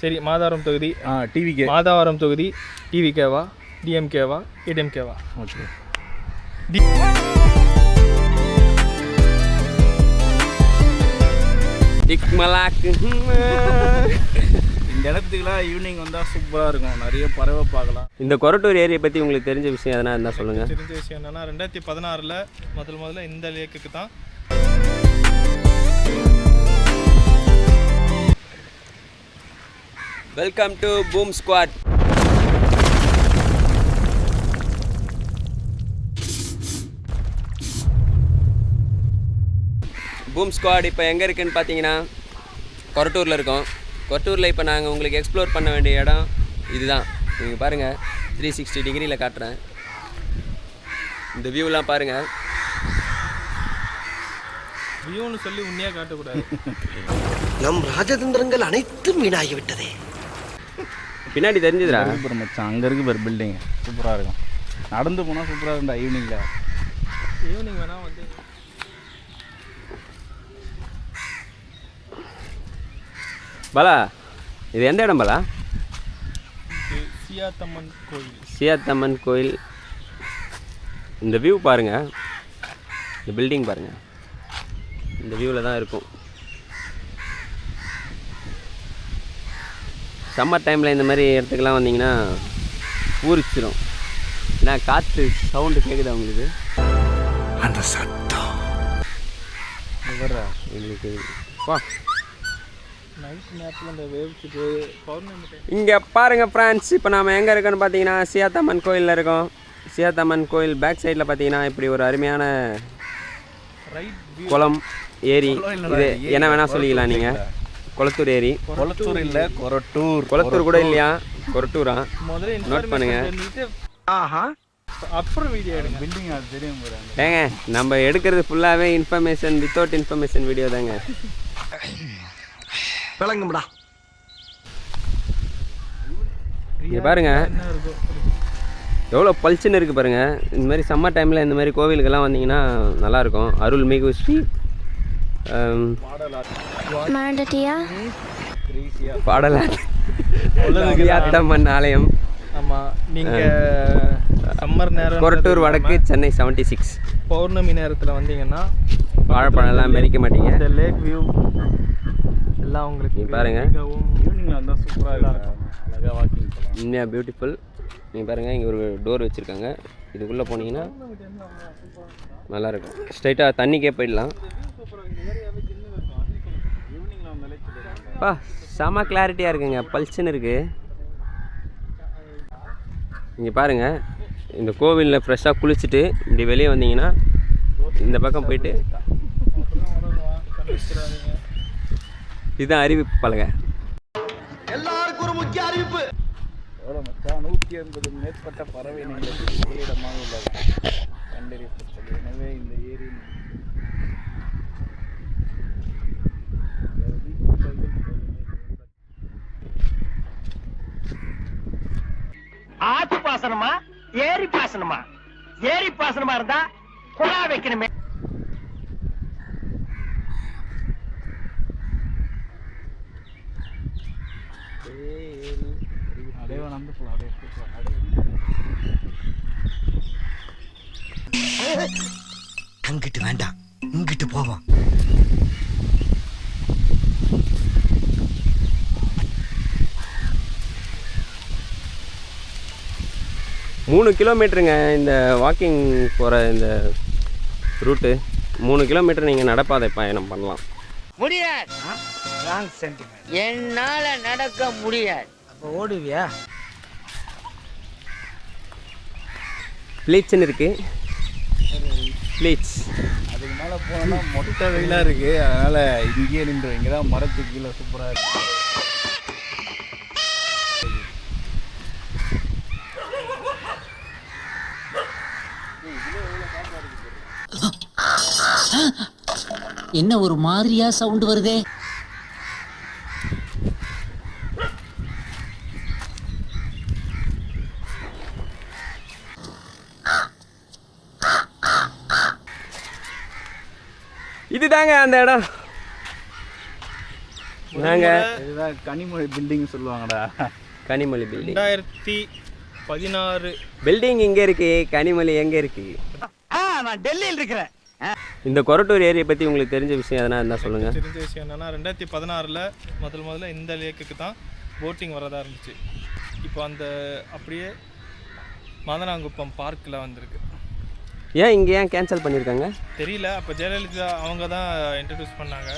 சரி, மாதவரம் தொகுதி டிவிகே. மாதவரம் தொகுதி டிவிகேவா, டிஎம்கேவா, ஏடிஎம்கேவா? ஓகே. இந்த இடத்துக்குலாம் ஈவினிங் வந்தால் சூப்பராக இருக்கும். நிறைய பறவை பார்க்கலாம். இந்த கொரட்டூர் ஏரியை பற்றி உங்களுக்கு தெரிஞ்ச விஷயம் எதனா இருந்தால் சொல்லுங்கள். தெரிஞ்ச விஷயம் என்னென்னா 2016 முதல்ல இந்த லேக்குக்கு தான் welcome to boom squad. Boom squad இப்போ எங்கே இருக்குதுன்னு பார்த்தீங்கன்னா கொரட்டூரில் இருக்கோம். கொரட்டூரில் இப்போ நாங்கள் உங்களுக்கு எக்ஸ்ப்ளோர் பண்ண வேண்டிய இடம் இதுதான். நீங்கள் பாருங்கள், 360 டிகிரியில் காட்டுறேன். இந்த வியூலாம் பாருங்கள். வியூன்னு சொல்லி உண்மையாக காட்டக்கூடாது. நம் ராஜதந்திரங்கள் அனைத்தும் வீணாகிவிட்டதே. பின்னாடி தெரிஞ்சுதுடா மச்சான், அங்கே இருக்கு பாரு பில்டிங், சூப்பராக இருக்கும். நடந்து போனால் சூப்பராக இருக்கும்டா ஈவினிங்கில். ஈவினிங் வேணால் வந்து பாலா, இது எந்த இடம் பாலா? சியாத்தம்மன் கோயில். சியாத்தம்மன் கோயில். இந்த வியூ பாருங்கள், இந்த பில்டிங் பாருங்கள், இந்த வியூவில் தான் இருக்கும். சம்மர் டைமில் இந்த மாதிரி இடத்துக்கெல்லாம் வந்தீங்கன்னா ஊறிச்சிடும். ஏன்னா காற்று சவுண்டு கேட்குது அவங்களுக்கு. அந்த சத்தம் எங்களுக்கு வா. நைட் நேரத்தில் அந்த வேவ்ஸுக்கு பௌர்ணமி டைம். இங்கே பாருங்கள் ஃப்ரெண்ட்ஸ், இப்போ நாம் எங்கே இருக்கோன்னு பார்த்தீங்கன்னா சியாத்தம்மன் கோயிலில் இருக்கோம். சியாத்தம்மன் கோயில் பேக் சைடில் பார்த்தீங்கன்னா இப்படி ஒரு அருமையான குளம், ஏரி. இது என்ன வேணால் சொல்லிக்கலாம் நீங்கள். கொளத்தூர் ஏரி. கொளத்தூர் இல்லை, கொரட்டூர். கொளத்தூர் கூட இல்லையா, கொரட்டூரா? முதல்ல நோட் பண்ணுங்க. அப்புறம் வீடியோ எடுங்க. பில்டிங் அது தெரியும். ஏங்க, நம்ம எடுக்கிறது ஃபுல்லாகவே இன்ஃபர்மேஷன் வித்தவுட் இன்ஃபர்மேஷன் வீடியோ தாங்க. விளங்கும்டா. இங்கே பாருங்க எவ்வளோ பளிச்சுன்னு இருக்குது பாருங்கள். இந்த மாதிரி சம்மர் டைமில் இந்த மாதிரி கோவிலுக்கெல்லாம் வந்தீங்கன்னா நல்லாயிருக்கும். அருள்மிகு ஸ்ரீ பாடலாத்தம்மன் ஆலயம். ஆமாம், நீங்கள் சம்மர் நேரம் கொரட்டூர் வடக்கு, சென்னை 76. பௌர்ணமி நேரத்தில் வந்தீங்கன்னா வாழைப்பழம்லாம் மெரிக்க மாட்டீங்க. இந்த லேக் வியூ எல்லாம் உங்களுக்கு பாருங்கள். ஈவினிங்கில் வந்தால் சூப்பராக இருக்கும். அழகாக வாக்கிங் போகலாம். உண்மையாக பியூட்டிஃபுல். நீங்கள் பாருங்கள், இங்கே ஒரு டோர் வச்சுருக்காங்க. இதுக்குள்ளே போனீங்கன்னா நல்லாயிருக்கும். ஸ்ட்ரைட்டாக தண்ணிக்கே போயிடலாம். பா, செம கிளாரிட்டியாக இருக்குங்க, பளிச்சுன்னு இருக்குது. இங்கே பாருங்கள், இந்த கோவிலில் ஃப்ரெஷ்ஷாக குளிச்சுட்டு இப்படி வெளியே வந்தீங்கன்னா இந்த பக்கம் போயிட்டு இதுதான் அறிவிப்பு பலகை. எல்லாருக்கும் ஒரு முக்கிய அறிவிப்பு. எவ்வளோ மச்சான், 180 மேற்பட்ட பறவை இனங்கள் முதலிடமாக உள்ளது கண்டறியப்பட்டது. எனவே இந்த ஏரி ஆத்து பாசனமா ஏரி பாசனமா? ஏரி பாசனமா இருந்தா குழா வைக்கணுமே. அங்கிட்டு வேண்டாம், இங்கிட்டு போவோம். மூணு கிலோமீட்டருங்க இந்த வாக்கிங் போகிற இந்த ரூட்டு. 3 கிலோமீட்டர் நீங்கள் நடப்பாதை பயணம் பண்ணலாம். முடியாது, என்னால நடக்க முடியாது. ஓடுவியா? ப்ளீச்சுன்னு இருக்குது, ப்ளீச். அதுக்கு மேலே போனோம்னா மொட்டை வெயிலாக இருக்குது. அதனால் இங்கேயே நின்று, இங்கே தான் மரத்துக்கு கீழே சூப்பராக இருக்குது. என்ன ஒரு மாதிரியா சவுண்ட் வருதே? இதுதாங்க அந்த இடம். நாங்கள் இதுதான் கனிமொழி பில்டிங் சொல்லுவாங்கடா. கனிமொழி பில்டிங் 2016 பில்டிங் இங்கே இருக்கு, கனிமொழி எங்கே இருக்கு? நான் டெல்லியில் இருக்கிறேன். இந்த கொரட்டூர் ஏரியை பற்றி உங்களுக்கு தெரிஞ்ச விஷயம் எதனா இருந்தால் சொல்லுங்கள். தெரிஞ்ச விஷயம் என்னன்னா 2016 முதல்ல இந்த லேக்குக்கு தான் போட்டிங் வரதா இருந்துச்சு. இப்போ அந்த அப்படியே மதனாங்குப்பம் பார்க்கில் வந்திருக்கு. ஏன் இங்கே ஏன் கேன்சல் பண்ணியிருக்காங்க தெரியல. அப்போ ஜெயலலிதா அவங்க தான் இன்ட்ரடியூஸ் பண்ணாங்க.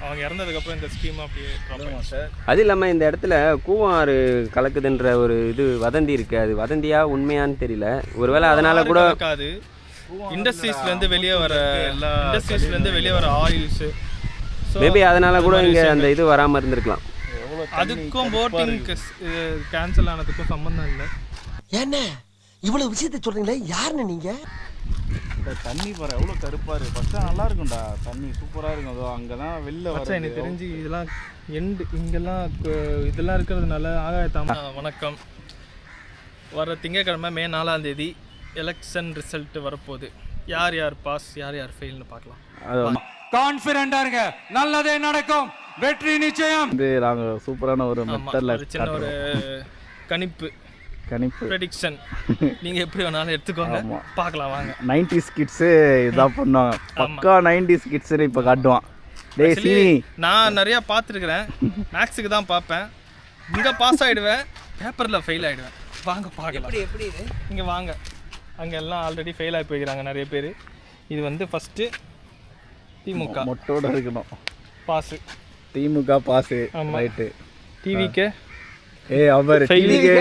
அவங்க இறந்ததுக்கப்புறம் இந்த ஸ்கீம் அப்படியே ப்ராப்ளம் சார். அது இல்லாமல் இந்த இடத்துல கூவாறு கலக்குதுன்ற ஒரு இது வதந்தி இருக்குது. அது வதந்தியா உண்மையான்னு தெரியல. ஒருவேளை அதனால கூட இருக்காது. இண்டஸ்ட்ரீஸ்லேருந்து வெளியே வர ஆயில்ஸு மேபி அதனால கூட இங்கே அந்த இது வராமல் இருந்திருக்கலாம். அதுக்கும் போட்டிங் கேன்சல் ஆனதுக்கும் சம்மந்தம் இல்லை. என்ன இவ்வளவு விஷயத்தை சொல்றீங்களே, யாருன்னு நீங்க? இந்த தண்ணி பாரு எவ்வளோ கருப்பாக இருக்குது. ஃபஸ்ட்டு நல்லா இருக்கும்டா, தண்ணி சூப்பராக இருக்கும். அதோ அங்கே தான் வெளில வர. எனக்கு தெரிஞ்சு இதெல்லாம் இங்கெல்லாம் இதெல்லாம் இருக்கிறதுனால வணக்கம். வர திங்கட்கிழமை மே 4ஆம் தேதி எலெக்ஷன் ரிசல்ட் வரப்போகுது. யார் யார் பாஸ் யார் யார் ஃபெயில்னு பார்க்கலாம். கான்ஃபிடென்ட்டா இருங்க, நல்லதே நடக்கும், வெற்றி நிச்சயம். வந்து நாங்கள் சூப்பரான ஒரு மெத்தடில் சின்ன ஒரு கணிப்பு ப்ரெடிக்ஷன் நீங்கள் எப்படி வேணாலும் எடுத்துக்கோங்க, பார்க்கலாம் வாங்க. 90s கிட்ஸு இதான் பண்ணுவாங்க, பக்கா 90s கிட்ஸுன்னு இப்போ காட்டுவான். டேய் சீனி, நான் நிறையா பார்த்துருக்குறேன். மேக்ஸுக்கு தான் பார்ப்பேன். இங்கே பாஸ் ஆகிடுவேன், பேப்பரில் ஃபெயில் ஆகிடுவேன். வாங்க பார்க்கலாம். எப்படி இது இங்கே வாங்க. அங்கே எல்லாம் ஆல்ரெடி ஃபெயில் ஆகி போய்க்கிறாங்க நிறைய பேர். இது வந்து ஃபஸ்ட்டு திமுக மொட்டோட இருக்கணும் பாஸு. திமுக பாஸு ரைட்டு. டிவிக்கு அவர் டிவிக்கு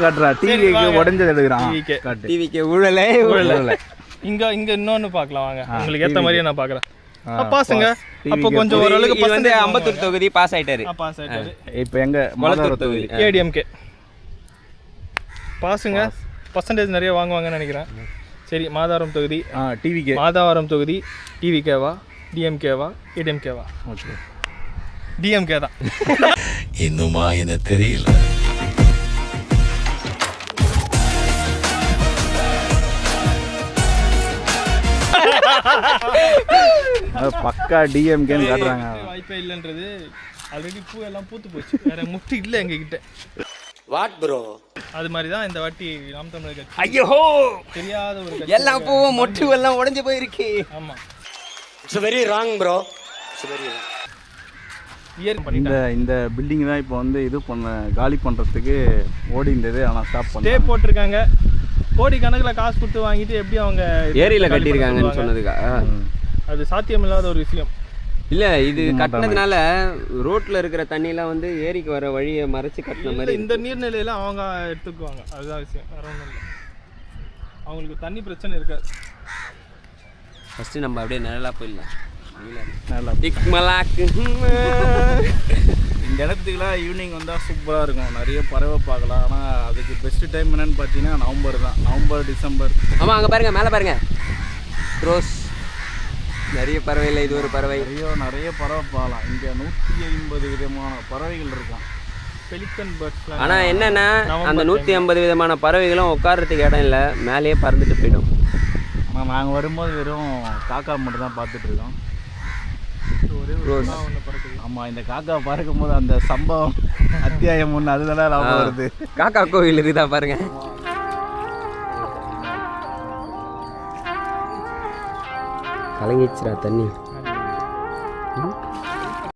காட்டுறா, டிவிக்கு உடஞ்சது எடுக்கிறான். டிவிக்கு ஊழலே ஊழல. இங்கே இன்னொன்று பார்க்கலாம் வாங்க. உங்களுக்கு ஏற்ற மாதிரியே நான் பார்க்குறேன். பாஸுங்க. அப்போ கொஞ்சம் ஓரளவுக்கு வந்து அம்பத்தூர் தொகுதி பாஸ் ஆயிட்டாரு. பாஸ் ஆகிட்டாரு. இப்போ எங்க மலத்தூர் தொகுதி ஏடிஎம்கே பாஸுங்க. பர்சன்டேஜ் நிறைய வாங்குவாங்கன்னு நினைக்கிறேன். சரி, மாதாவரம் தொகுதி டிவிக்கு. மாதாவரம் தொகுதி டிவிகேவா டிஎம்கேவா ஏடிஎம்கேவா? ஓகே, டிஎம்கே தான். இன்னுமா என்ன தெரியல. பக்கா டிஎம்கேன்னு காட்டுறாங்க. வாய்ப்பே இல்லைன்றது ஆல்ரெடி பூ எல்லாம் பூத்து போச்சு. வேற முட்டு இல்லை எங்ககிட்ட. What bro? அது மாதிரி தான் இந்த வாட்டி நாம் தமிழர் கட்சி. ஐயோ, தெரியாத ஒரு கட்சி. எல்லா பூவும் மொட்டு எல்லாம் உடைஞ்சு போயிருக்கு. ஆமாம், இட்ஸ் வெரி ராங் ப்ரோ. இந்த பில்டிங் தான் இப்போ வந்து இது காலி பண்ணுறதுக்கு ஓடி இருந்தது. ஆனால் ஸ்டாப் ஸ்டே போட்டிருக்காங்க. கோடி கணக்கில் காசு கொடுத்து வாங்கிட்டு எப்படி அவங்க ஏரியில் கட்டியிருக்காங்கன்னு சொன்னதுக்கா? அது சாத்தியமில்லாத ஒரு விஷயம். இல்லை, இது கட்டினதுனால ரோட்டில் இருக்கிற தண்ணியெலாம் வந்து ஏரிக்கு வர வழியை மறைச்சி கட்டின மாதிரி. இந்த நீர்நிலையில் அவங்க எடுத்துக்குவாங்க, அதுதான் விஷயம், வேற ஒன்றும் இல்லை. அவங்களுக்கு தண்ணி பிரச்சனை இருக்காது. ஃபஸ்ட்டு நம்ம அப்படியே நிழலாக போயிடலாம். இந்த இடத்துக்குலாம் ஈவினிங் வந்தால் சூப்பராக இருக்கும், நிறைய பறவை பார்க்கலாம். ஆனால் அதுக்கு பெஸ்ட்டு டைம் என்னென்னு பார்த்தீங்கன்னா நவம்பர் தான். November, December. ஆமாம், அங்கே பாருங்கள், மேலே பாருங்கள், ரோஸ். நிறைய பறவை இல்லை, இது ஒரு பறவை. நிறைய பறவை பார்க்கலாம். இங்கே 150 விதமான பறவைகள் இருக்கும். Pelican birds. ஆனால் என்னென்னா அந்த 150 விதமான பறவைகளும் உட்கார்றதுக்கு இடம் இல்லை, மேலேயே பறந்துட்டு போயிடும். ஆனால் நாங்கள் வரும்போது வெறும் காக்கா மட்டும் தான் பார்த்துட்ருக்கோம். ஆமாம், இந்த காக்கா பறக்கும் போது அந்த சம்பவம் அத்தியாயம் 1 அதுதான் லாபம் வருது. காக்கா கோவில் இருக்குதா பாருங்க. கலங்கிச்சுரா தண்ணி.